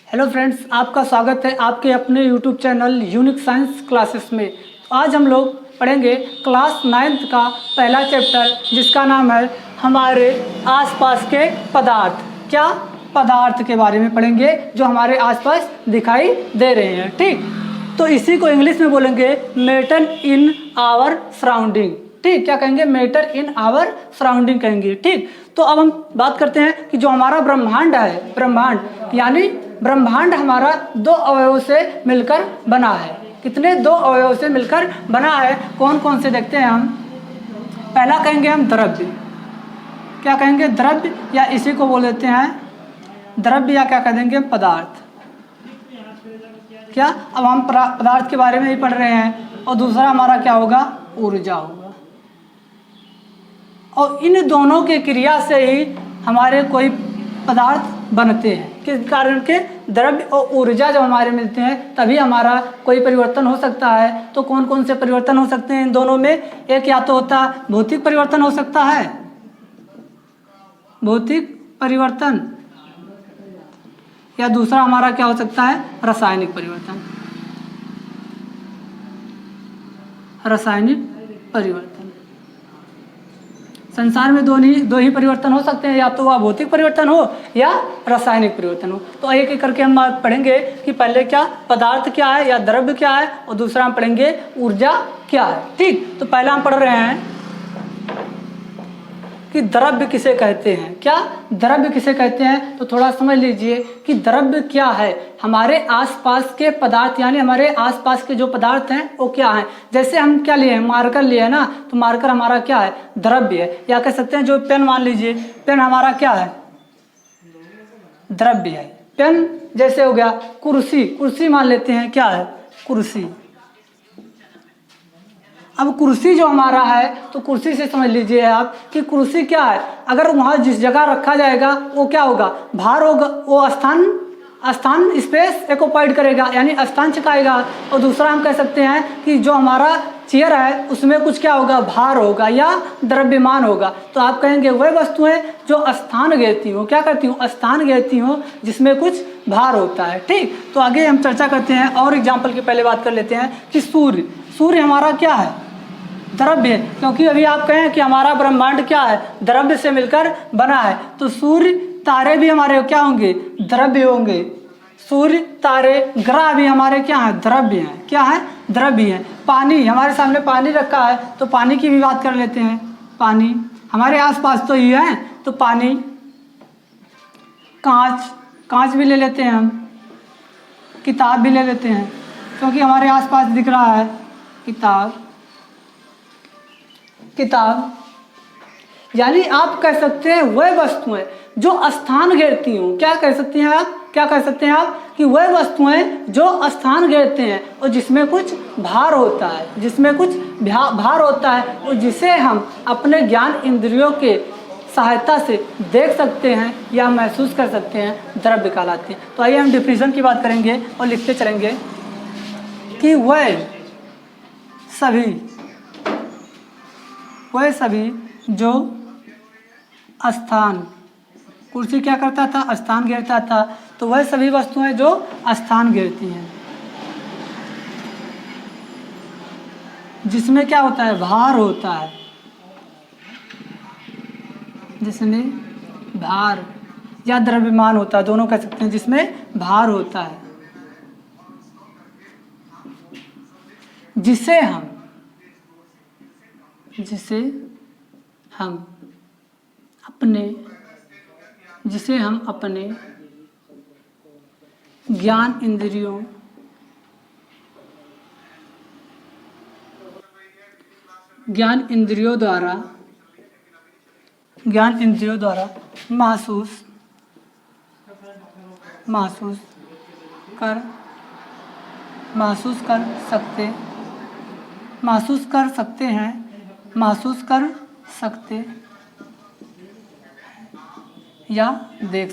Hello friends, आपका स्वागत है आपके अपने YouTube channel unique science classes में। तो आज हम लोग पढ़ेंगे क्लास 9th का पहला चैप्टर, जिसका नाम है हमारे आसपास के पदार्थ। क्या पदार्थ के बारे में पढ़ेंगे जो हमारे आसपास दिखाई दे रहे हैं। ठीक, तो इसी को इंग्लिश में बोलेंगे मैटर इन आवर सराउंडिंग। ठीक, क्या कहेंगे? मैटर इन आवर सराउंडिंग कहेंगे। ठीक, तो अब हम बात करते हैं कि जो हमारा ब्रह्मांड है, ब्रह्मांड यानी ब्रह्मांड हमारा दो अवयवों से मिलकर बना है। कितने? दो अवयवों से मिलकर बना है। कौन कौन से देखते हैं हम। पहला कहेंगे हम द्रव्य। क्या कहेंगे? द्रव्य, या इसी को बोल देते हैं द्रव्य, या क्या कह देंगे? पदार्थ। क्या? अब हम पदार्थ के बारे में ही पढ़ रहे हैं। और दूसरा हमारा क्या होगा? ऊर्जा होगा। और इन दोनों की क्रिया से ही हमारे कोई पदार्थ बनते हैं। किस कारण के? द्रव्य और ऊर्जा जब हमारे मिलते हैं तभी हमारा कोई परिवर्तन हो सकता है। तो कौन कौन से परिवर्तन हो सकते हैं इन दोनों में? एक या तो होता है भौतिक परिवर्तन हो सकता है, भौतिक परिवर्तन, या दूसरा हमारा क्या हो सकता है? रासायनिक परिवर्तन। रासायनिक परिवर्तन। संसार में दो ही परिवर्तन हो सकते हैं, या तो वह भौतिक परिवर्तन हो या रासायनिक परिवर्तन हो। तो एक एक करके हम पढ़ेंगे कि पहले क्या पदार्थ क्या है या द्रव्य क्या है, और दूसरा हम पढ़ेंगे ऊर्जा क्या है। ठीक, तो पहला हम पढ़ रहे हैं कि द्रव्य किसे कहते हैं। क्या? द्रव्य किसे कहते हैं? तो थोड़ा समझ लीजिए कि द्रव्य क्या है। हमारे आसपास के पदार्थ, यानी हमारे आसपास के जो पदार्थ हैं वो क्या हैं। जैसे हम क्या लिए हैं? मार्कर लिए है ना, तो मार्कर हमारा क्या है? द्रव्य है। या कह सकते हैं जो पेन, मान लीजिए पेन हमारा क्या है? द्रव्य है। पेन जैसे हो गया कुर्सी, कुर्सी मान लेते हैं क्या है? कुर्सी। अब कुर्सी जो हमारा है, तो कुर्सी से समझ लीजिए आप कि कुर्सी क्या है। अगर वहाँ जिस जगह रखा जाएगा वो क्या होगा? भार होगा। वो स्थान स्पेस ऑक्युपाइड करेगा, यानी स्थान चुकाएगा। और दूसरा हम कह सकते हैं कि जो हमारा चेयर है उसमें कुछ क्या होगा? भार होगा या द्रव्यमान होगा। तो आप कहेंगे वह वस्तुएं जो स्थान घेरती हो। क्या करती हूँ? स्थान घेरती हूँ, जिसमें कुछ भार होता है। ठीक, तो आगे हम चर्चा करते हैं। और एग्जाम्पल की पहले बात कर लेते हैं कि सूर्य। सूर्य हमारा क्या है? द्रव्य है। क्योंकि अभी आप कहें कि हमारा ब्रह्मांड क्या है? द्रव्य से मिलकर बना है। तो सूर्य, तारे भी हमारे क्या होंगे? द्रव्य होंगे। सूर्य, तारे, ग्रह भी हमारे क्या हैं? द्रव्य हैं। क्या है? द्रव्य हैं। पानी, हमारे सामने पानी रखा है, तो पानी की भी बात कर लेते हैं। पानी हमारे आसपास तो ही है, तो पानी। कांच, कांच भी ले लेते हैं हम। किताब भी ले लेते हैं, क्योंकि हमारे आसपास दिख रहा है। किताब, किताब, यानी आप कह सकते हैं वह वस्तुएं जो स्थान घेरती हूँ। क्या कह सकते हैं आप? क्या कह सकते हैं आप कि वह वस्तुएं जो स्थान घेरते हैं और जिसमें कुछ भार होता है, जिसमें कुछ भार होता है, और जिसे हम अपने ज्ञान इंद्रियों के सहायता से देख सकते हैं या महसूस कर सकते हैं, द्रव्य कहलाते हैं। तो आइए हम डिफिनेशन की बात करेंगे और लिखते चलेंगे कि वह सभी जो स्थान, कुर्सी क्या करता था? स्थान घेरता था। तो वह सभी वस्तुएं जो स्थान घेरती हैं, जिसमें क्या होता है? भार होता है। जिसमें भार या द्रव्यमान होता है, दोनों कह सकते हैं। जिसमें भार होता है, जिसे हम अपने ज्ञान इंद्रियों द्वारा महसूस कर सकते या देख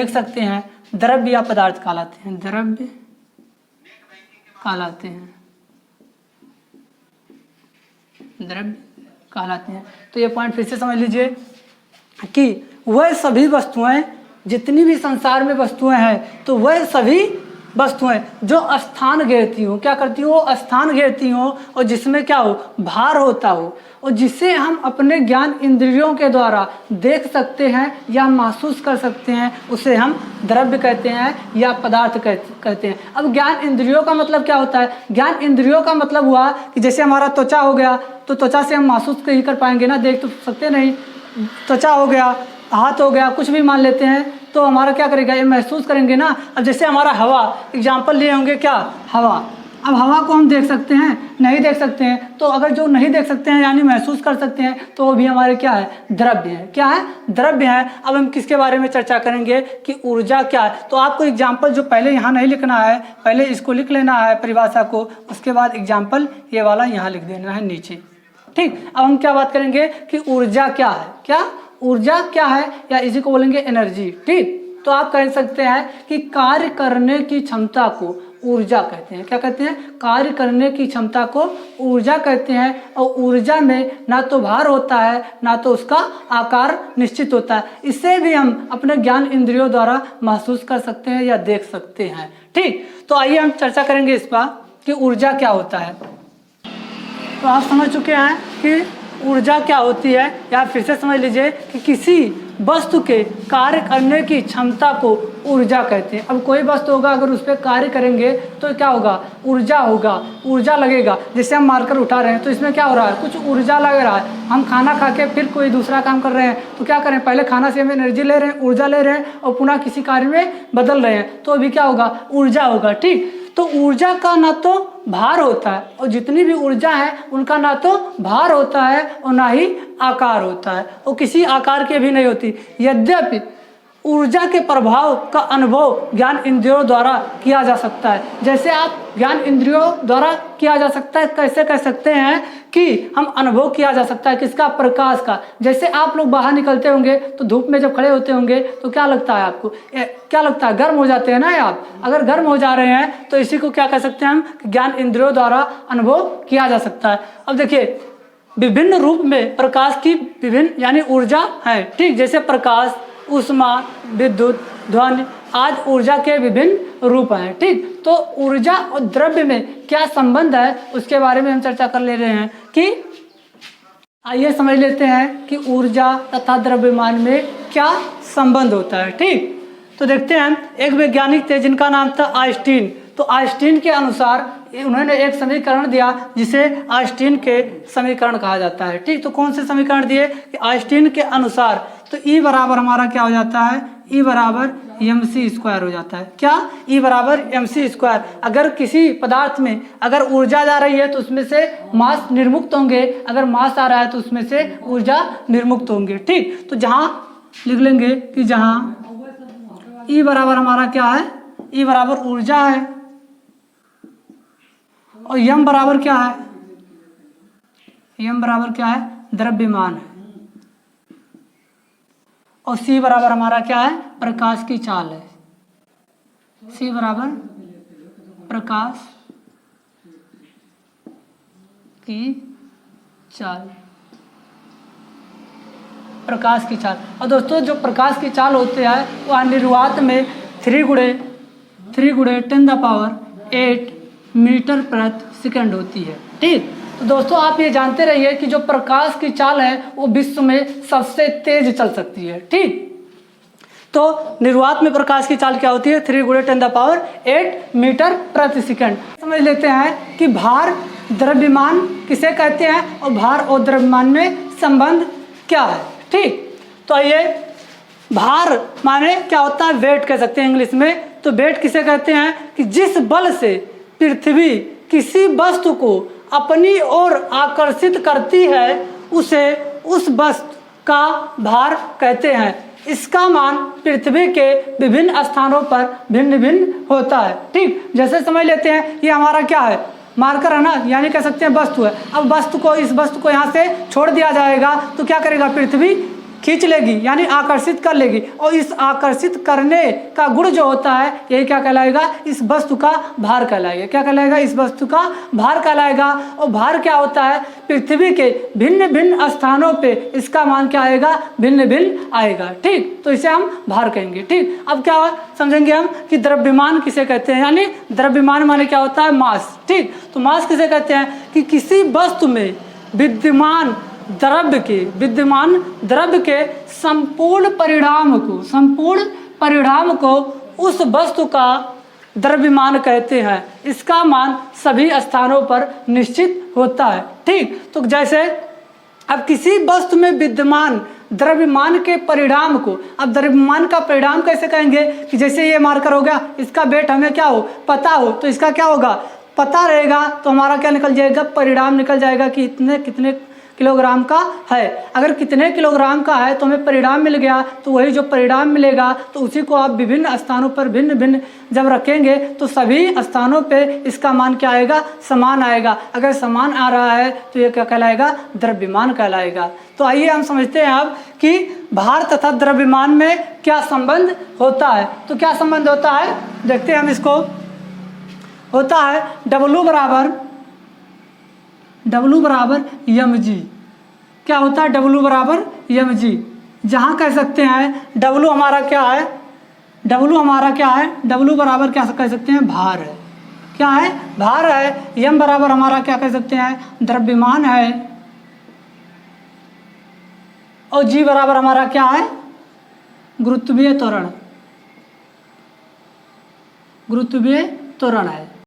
सकते हैं। द्रव्य या पदार्थ कहलाते हैं। द्रव्य कहलाते हैं। द्रव्य कहलाती हैं। तो ये पॉइंट फिर से समझ लीजिए कि वह सभी वस्तुएं, जितनी भी संसार में वस्तुएं हैं, तो वह सभी वस्तुएं जो स्थान घेरती हो, क्या करती हो, स्थान घेरती हो, और जिसमें क्या हो, भार होता हो, और जिसे हम अपने ज्ञान इंद्रियों के द्वारा देख सकते हैं या महसूस कर सकते हैं, उसे हम द्रव्य कहते हैं या पदार्थ कहते हैं। अब ज्ञान इंद्रियों का मतलब क्या होता है? ज्ञान इंद्रियों का मतलब हुआ कि जैसे हमारा त्वचा हो गया, तो त्वचा से हम महसूस नहीं कर पाएंगे ना, देख तो सकते नहीं। त्वचा हो गया, हाथ हो गया, कुछ भी मान लेते हैं, तो हमारा क्या करेगा, ये महसूस करेंगे ना। अब जैसे हमारा हवा, एग्जाम्पल लिए होंगे क्या, हवा। अब हवा को हम देख सकते हैं? नहीं देख सकते हैं। तो अगर जो नहीं देख सकते हैं यानी महसूस कर सकते हैं, तो वो भी हमारे क्या है, द्रव्य है। क्या है, द्रव्य है। अब हम किसके बारे में चर्चा करेंगे कि ऊर्जा क्या है। तो आपको एग्जाम्पल जो पहले यहाँ नहीं लिखना है, पहले इसको लिख लेना है परिभाषा को, उसके बाद एग्जाम्पल ये वाला यहाँ लिख देना है नीचे। ठीक, अब हम क्या बात करेंगे कि ऊर्जा क्या है। क्या ऊर्जा क्या है, या इसी को बोलेंगे एनर्जी। ठीक, तो आप कह सकते हैं कि कार्य करने की क्षमता को ऊर्जा कहते हैं। क्या कहते हैं, कार्य करने की क्षमता को ऊर्जा कहते हैं। और ऊर्जा में ना तो भार होता है, ना तो उसका आकार निश्चित होता है। इसे भी हम अपने ज्ञान इंद्रियों द्वारा महसूस कर सकते हैं या देख सकते हैं। ठीक, तो आइए हम चर्चा करेंगे इस पर कि ऊर्जा क्या होता है। तो आप समझ चुके हैं कि ऊर्जा क्या होती है, या फिर से समझ लीजिए कि किसी वस्तु के कार्य करने की क्षमता को ऊर्जा कहते हैं। अब कोई वस्तु होगा, अगर उस पर कार्य करेंगे तो क्या होगा, ऊर्जा होगा, ऊर्जा लगेगा। जैसे हम मारकर उठा रहे हैं, तो इसमें क्या हो रहा है, कुछ ऊर्जा लग रहा है। हम खाना खा के फिर कोई दूसरा काम कर रहे हैं, तो क्या करें, पहले खाना से हम एनर्जी ले रहे हैं, ऊर्जा ले रहे हैं, और पुनः किसी कार्य में बदल रहे हैं, तो अभी क्या होगा, ऊर्जा होगा। ठीक, तो ऊर्जा का ना तो भार होता है, और जितनी भी ऊर्जा है उनका ना तो भार होता है और ना ही आकार होता है, और किसी आकार की भी नहीं होती। यद्यपि ऊर्जा के प्रभाव का अनुभव ज्ञान इंद्रियों द्वारा किया जा सकता है। जैसे आप ज्ञान इंद्रियों द्वारा किया जा सकता है, कैसे कह सकते हैं कि हम अनुभव किया जा सकता है किसका, प्रकाश का। जैसे आप लोग बाहर निकलते होंगे तो धूप में जब खड़े होते होंगे तो क्या लगता है आपको, क्या लगता है, गर्म हो जाते हैं ना आप। अगर गर्म हो जा रहे हैं तो इसी को क्या कह सकते हैं हम, ज्ञान इंद्रियों द्वारा अनुभव किया जा सकता है। अब देखिए, विभिन्न रूप में प्रकाश की विभिन्न यानी ऊर्जा है। ठीक, जैसे प्रकाश, ऊष्मा, विद्युत, ध्वनि आज ऊर्जा के विभिन्न रूप हैं। ठीक, तो ऊर्जा और द्रव्य में क्या संबंध है उसके बारे में हम चर्चा कर ले रहे हैं कि आइए समझ लेते हैं कि ऊर्जा तथा द्रव्यमान में क्या संबंध होता है। ठीक, तो देखते हैं, एक वैज्ञानिक थे जिनका नाम था आइंस्टीन। तो आइंस्टीन के अनुसार उन्होंने एक समीकरण दिया जिसे आइंस्टीन के समीकरण कहा जाता है। ठीक, तो कौन से समीकरण दिए कि आइंस्टीन के अनुसार, तो E बराबर हमारा क्या हो जाता है, E बराबर mc² हो जाता है। क्या, E बराबर mc²। अगर किसी पदार्थ में अगर ऊर्जा जा रही है तो उसमें से मास निर्मुक्त होंगे, अगर मास आ रहा है तो उसमें से ऊर्जा निर्मुक्त होंगे। ठीक, तो जहाँ लिख लेंगे कि जहाँ E बराबर हमारा क्या है, E बराबर ऊर्जा है, और m बराबर क्या है, m बराबर क्या है, द्रव्यमान है, और c बराबर हमारा क्या है, प्रकाश की चाल है। c बराबर प्रकाश की चाल, प्रकाश की चाल। और दोस्तों, जो प्रकाश की चाल होते हैं वह निर्वात में 3 × 10⁸ मीटर प्रति सेकंड होती है। ठीक, तो दोस्तों आप ये जानते रहिए कि जो प्रकाश की चाल है वो विश्व में सबसे तेज चल सकती है। ठीक, तो निर्वात में प्रकाश की चाल क्या होती है, 3 × 10⁸ मीटर प्रति सेकंड। समझ लेते हैं कि भार द्रव्यमान किसे कहते हैं और भार और द्रव्यमान में संबंध क्या है। ठीक, तो आइए, भार माने क्या होता है, वेट कह सकते हैं इंग्लिश में। तो वेट किसे कहते हैं कि जिस बल से पृथ्वी किसी वस्तु को अपनी ओर आकर्षित करती है उसे उस वस्तु का भार कहते हैं। इसका मान पृथ्वी के विभिन्न स्थानों पर भिन्न भिन्न होता है। ठीक, जैसे समझ लेते हैं ये हमारा क्या है, मार्कर है ना, यानी कह सकते हैं वस्तु है। अब इस वस्तु को यहाँ से छोड़ दिया जाएगा तो क्या करेगा, पृथ्वी खींच लेगी यानी आकर्षित कर लेगी, और इस आकर्षित करने का गुण जो होता है यही क्या कहलाएगा, इस वस्तु का भार कहलाएगा। क्या कहलाएगा, इस वस्तु का भार कहलाएगा। और भार क्या होता है, पृथ्वी के भिन्न भिन्न स्थानों पे इसका मान क्या आएगा, भिन्न भिन्न आएगा। ठीक, तो इसे हम भार कहेंगे। ठीक, अब क्या समझेंगे हम कि द्रव्यमान किसे कहते हैं, यानी द्रव्यमान माने क्या होता है, मास। ठीक, तो मास किसे कहते हैं कि किसी वस्तु में विद्यमान द्रव्य के संपूर्ण परिणाम को उस वस्तु का द्रव्यमान कहते हैं। इसका मान सभी स्थानों पर निश्चित होता है। ठीक, तो जैसे अब किसी वस्तु में विद्यमान द्रव्यमान के परिणाम को, अब द्रव्यमान का परिणाम कैसे कहेंगे कि जैसे ये मार्कर हो गया, इसका वेट हमें क्या हो, पता हो, तो इसका क्या होगा, पता रहेगा, तो हमारा क्या निकल जाएगा, परिणाम निकल जाएगा कि इतने कितने किलोग्राम का है। अगर कितने किलोग्राम का है तो हमें परिणाम मिल गया, तो वही जो परिणाम मिलेगा तो उसी को आप विभिन्न स्थानों पर भिन्न भिन्न जब रखेंगे तो सभी स्थानों पे इसका मान क्या आएगा, समान आएगा। अगर समान आ रहा है तो ये क्या कहलाएगा, द्रव्यमान कहलाएगा। तो आइए हम समझते हैं अब कि भार तथा द्रव्यमान में क्या संबंध होता है। तो क्या संबंध होता है, देखते हैं हम इसको। होता है W बराबर mg। क्या होता है, W बराबर mg, जहाँ कह सकते हैं W हमारा क्या है, W बराबर क्या कह सकते हैं, भार है। क्या है, भार है। m बराबर हमारा क्या कह सकते हैं, द्रव्यमान है। और g बराबर हमारा क्या है, गुरुत्वीय त्वरण है।